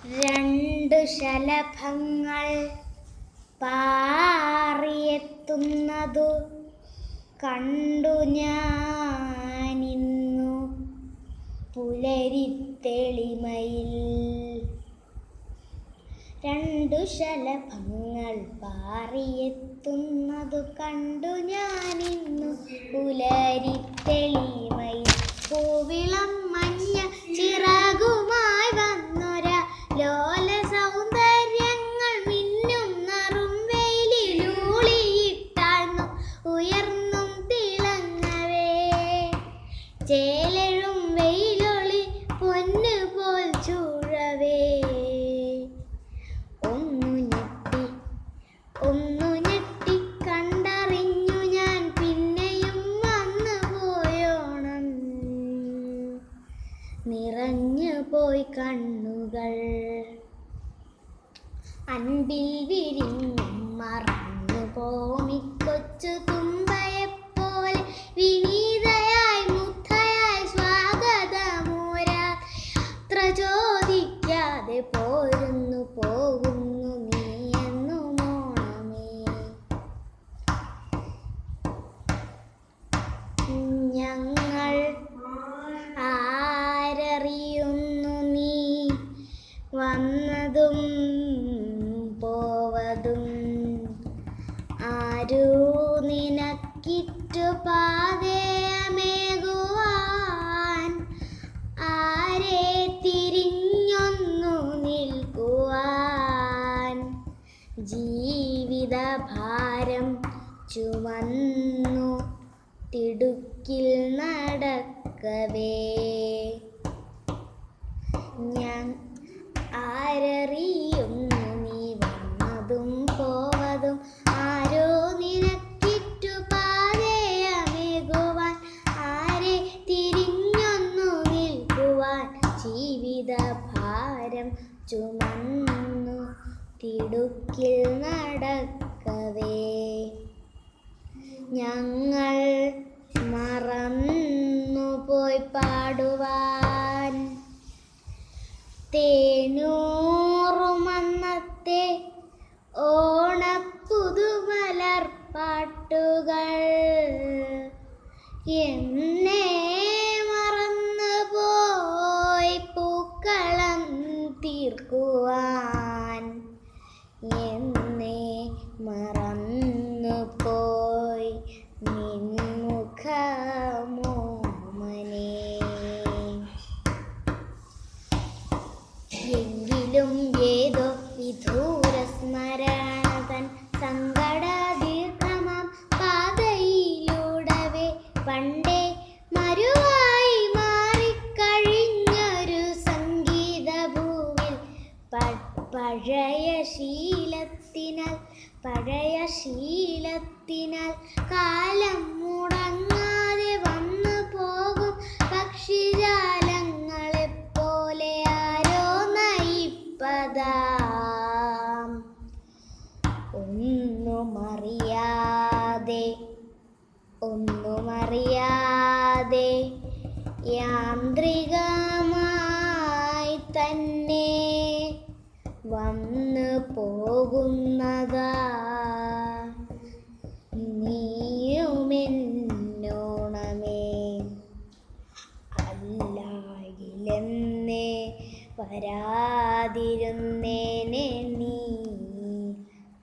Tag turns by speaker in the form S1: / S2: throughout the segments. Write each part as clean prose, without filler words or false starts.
S1: രണ്ടു ശലഭങ്ങൾ പാറിയെത്തുന്നതു കണ്ടു ഞാനിന്നു പുലരിത്തെളിമയിൽ. രണ്ടു ശലഭങ്ങൾ പാറിയെത്തുന്നതു കണ്ടു ഞാനിന്നു പുലരിത്തെളിമയിൽ. പൂവിളം മഞ്ഞ ചിറകുമായി വന്നൊര ലോല സൗന്ദര്യങ്ങൾ മിന്നും നറും വെയിലിലൂളിയിട്ടാഴ്ന്നു ഉയർന്നും തിളങ്ങവേ. ചേലെഴും വെയിലൊളി പൊന്നുപോൽ ചൂഴവേ. ഒന്നു ഞെട്ടി കണ്ടറിഞ്ഞു ഞാൻ പിന്നെയും വന്നു പോയോണം. നിറഞ്ഞു പോയി കണ്ണുകൾ അൻപിൽ വിരിഞ്ഞും മറഞ്ഞു പോമിക്കൊച്ചു തുമ്പയെപ്പോലെ വിനീതയായി മുഗ്ധയായി സ്വാഗതമോരാത്ര ചോദിക്കാതെ പോരുന്നു പോകുന്നു നീയെന്നു മോണമേ. ഞങ്ങൾ ആരറിയുന്നു നീ വന്നതും പോവതും. ആരു നിനക്കിറ്റു പാതേയമേകുവാൻ, ആരെ തിരിഞ്ഞൊന്നു നിൽക്കുവാൻ. ജീവിതഭാരം ചുമന്നു തിടുക്കിൽ നടക്കവേ. ഞാൻ ആരറിയുന്നു നീ വന്നതും പോവതും. ആരോ നിനക്കിറ്റു പാതേയമേകുവാൻ, ആരെ തിരിഞ്ഞൊന്നു നിൽക്കുവാൻ. ജീവിതഭാരം ചുമന്നു തിടുക്കിൽ നടക്കവേ. ഞങ്ങൾ മറന്നുപോയി പാടുവാൻ തേനൂറുമന്നത്തെ ഓണപ്പുതുമലർപ്പാട്ടുകൾ. എന്നെ മറന്നുപോയി പൂക്കളം തീർക്കുവാൻ. എന്നെ മറന്നുപോയി നിൻമുഖമോമനേ. എങ്കിലും ഏതോ വിദൂര സ്മരണതൻ സങ്കടദീർഘമാം പാതയിലൂടവേ പണ്ടേ മരുവായി മാറിക്കഴിഞ്ഞൊരു സംഗീതഭൂവിൽ പഴയ ശീലത്തിനാൽ കാലം മുടങ്ങാതെ വന്നു പോകും പക്ഷിജാലങ്ങളെപ്പോലെ ആരോ നയിപ്പതാം. ഒന്നുമറിയാതെ യാന്ത്രികമായി തന്നെ വന്നു പോകുന്നതാ നീയുമെന്നോണമേ. അല്ലായിലെന്നേ വരാതിരുന്നേനെ നീ.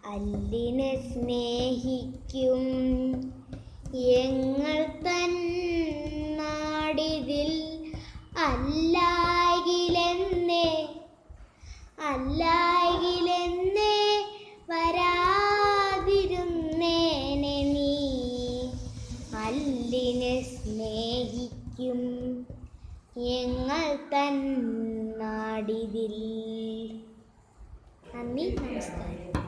S1: അല്ലിനെ സ്നേഹിക്കും എങ്ങൾ തൻ നാടിതിൽ. അല്ലായിലെന്നേ വരാതിരുന്നേനെ നീ. അല്ലിനെ സ്നേഹിക്കും ഞങ്ങൾ തൻ നാടിതിൽ. നന്ദി, നമസ്കാരം.